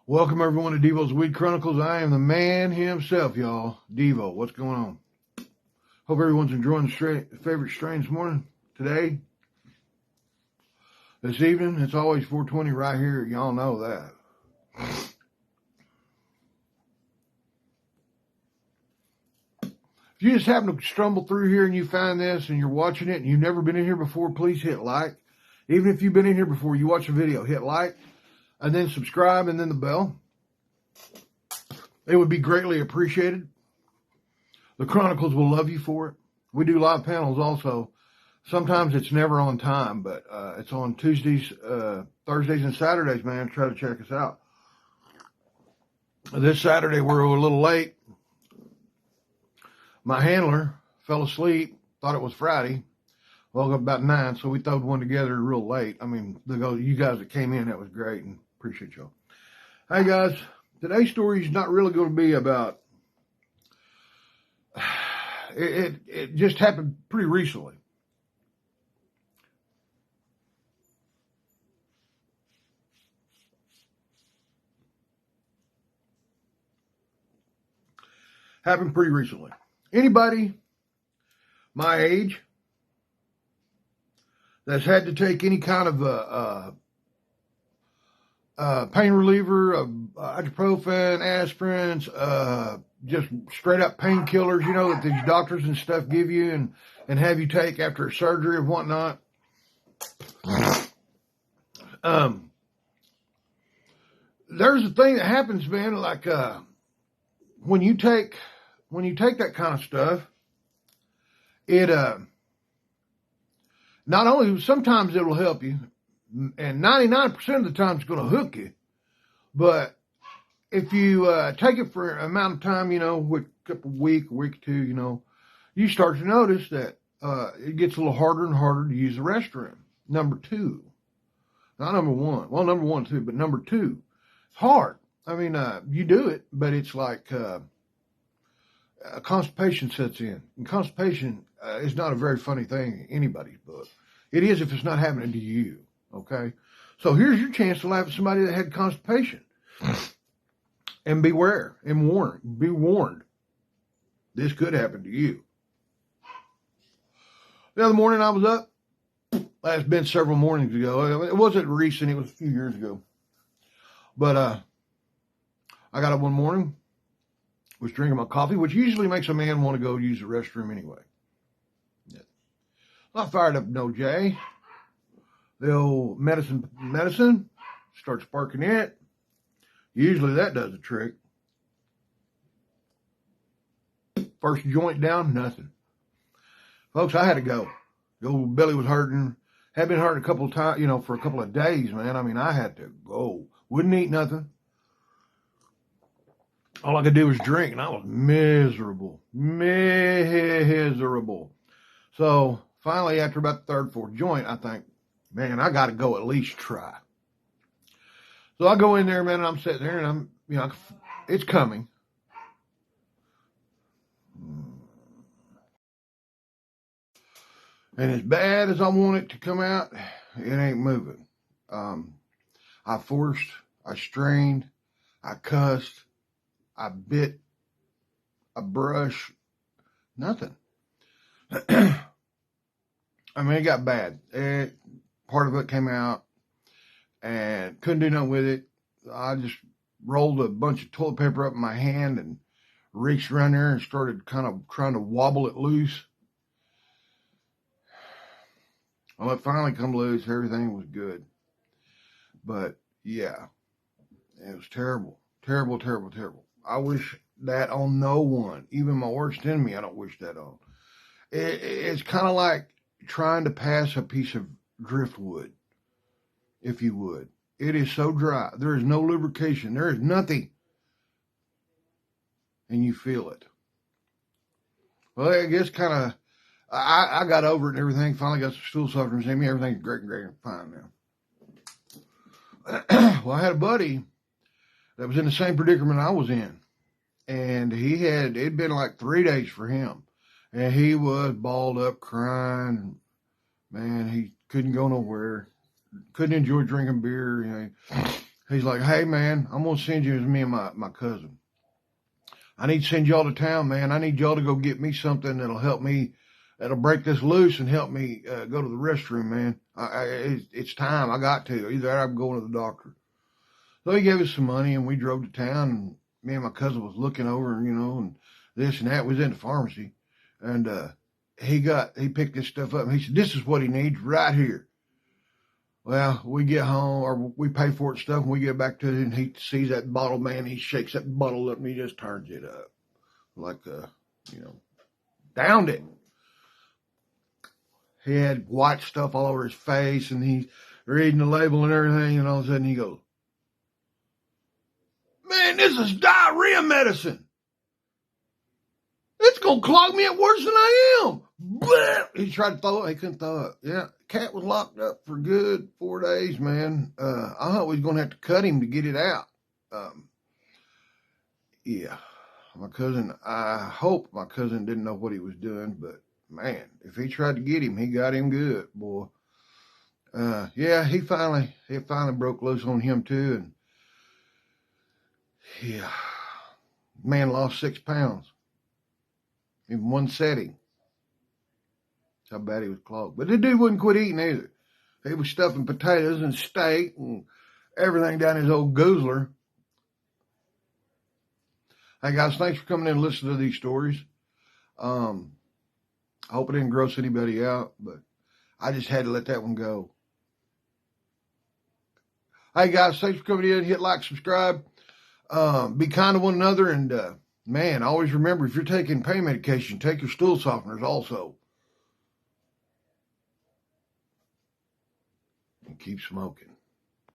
Welcome everyone to Devo's Weed Chronicles. I am the man himself, y'all. Devo, what's going on? Hope everyone's enjoying the favorite strain this morning, today, this evening. It's always 420 right here. Y'all know that. If you just happen to stumble through here and you find this and you're watching it and you've never been in here before, please hit like. Even if you've been in here before, you watch the video, hit like. And then subscribe and then the bell. It would be greatly appreciated. The Chronicles will love you for it. We do live panels also. Sometimes it's never on time, but it's on Tuesdays, Thursdays, and Saturdays, man. Try to check us out. This Saturday, we're a little late. My handler fell asleep, thought it was Friday. Woke up about 9, so we throwed one together real late. I mean, you guys that came in, that was great, and appreciate y'all. Hey, guys, today's story is not really going to be about... It just happened pretty recently. Happened pretty recently. Anybody my age that's had to take any kind of pain reliever, ibuprofen, aspirins, just straight up painkillers, you know, that these doctors and stuff give you and have you take after a surgery and whatnot. There's a thing that happens, man, like when you take that kind of stuff, it not only, sometimes it'll help you, and 99% of the time it's going to hook you, but if you take it for an amount of time, you know, with a couple week or two, you know, you start to notice that it gets a little harder and harder to use the restroom. Number two, not number one. Well, number one too, but number two, it's hard. I mean, you do it, but it's like constipation sets in. And constipation is not a very funny thing in anybody's book. It is if it's not happening to you, okay? So here's your chance to laugh at somebody that had constipation. And beware and be warned. This could happen to you. The other morning I was up. That's been several mornings ago. It wasn't recent. It was a few years ago. But I got up one morning, was drinking my coffee, which usually makes a man want to go use the restroom anyway. Yeah. I fired up no J. The old medicine, start sparking it. Usually that does the trick. First joint down, nothing. Folks, I had to go. The old belly was hurting. Had been hurting a couple of times, you know, for a couple of days, man. I mean, I had to go. Wouldn't eat nothing. All I could do was drink, and I was miserable. So finally, after about the third, fourth joint, I think, man, I got to go at least try. So I go in there, man, and I'm sitting there, and I'm, you know, it's coming. And as bad as I want it to come out, it ain't moving. I forced, I strained, I cussed, I bit, I brushed, nothing. I mean, it got bad. Part of it came out and couldn't do nothing with it. I just rolled a bunch of toilet paper up in my hand and reached around there and started kind of trying to wobble it loose. Well, it finally come loose. Everything was good. But, yeah, it was terrible. Terrible, terrible, terrible. I wish that on no one. Even my worst enemy, I don't wish that on. It's kind of like trying to pass a piece of driftwood, if you would. It is so dry. There is no lubrication. There is nothing. And you feel it. Well, I guess kind of, I got over it and everything. Finally got some stool softeners in me. Everything's great and fine now. Well, I had a buddy that was in the same predicament I was in. And it'd been like 3 days for him. And he was balled up crying. Man, he couldn't go nowhere. Couldn't enjoy drinking beer. You know. He's like, hey, man, I'm going to send you as me and my cousin. I need to send y'all to town, man. I need y'all to go get me something that'll help me, that'll break this loose and help me go to the restroom, man. It's time. I got to. Either that or I'm going to the doctor. So he gave us some money, and we drove to town, and me and my cousin was looking over, and this and that. We was in the pharmacy, and he picked this stuff up, and he said, this is what he needs right here. Well, we get home, or we pay for it and stuff, and we get back to it, and he sees that bottle, man. He shakes that bottle up, and he just turns it up. Like, downed it. He had white stuff all over his face, and he's reading the label and everything, and all of a sudden he goes, man, this is diarrhea medicine. It's going to clog me up worse than I am. Blah! He tried to throw it. He couldn't throw it. Yeah, cat was locked up for good 4 days, man. I thought we was going to have to cut him to get it out. Yeah, my cousin, I hope my cousin didn't know what he was doing, but man, if he tried to get him, he got him good, boy. Yeah, it finally broke loose on him too, and yeah, man lost 6 pounds in one setting. That's how bad he was clogged. But the dude wouldn't quit eating either. He was stuffing potatoes and steak and everything down his old goozler. Hey guys, thanks for coming in and listening to these stories. I hope it didn't gross anybody out, but I just had to let that one go. Hey guys, thanks for coming in. Hit like, subscribe. Be kind to one another, and man, always remember, if you're taking pain medication, take your stool softeners also. And keep smoking.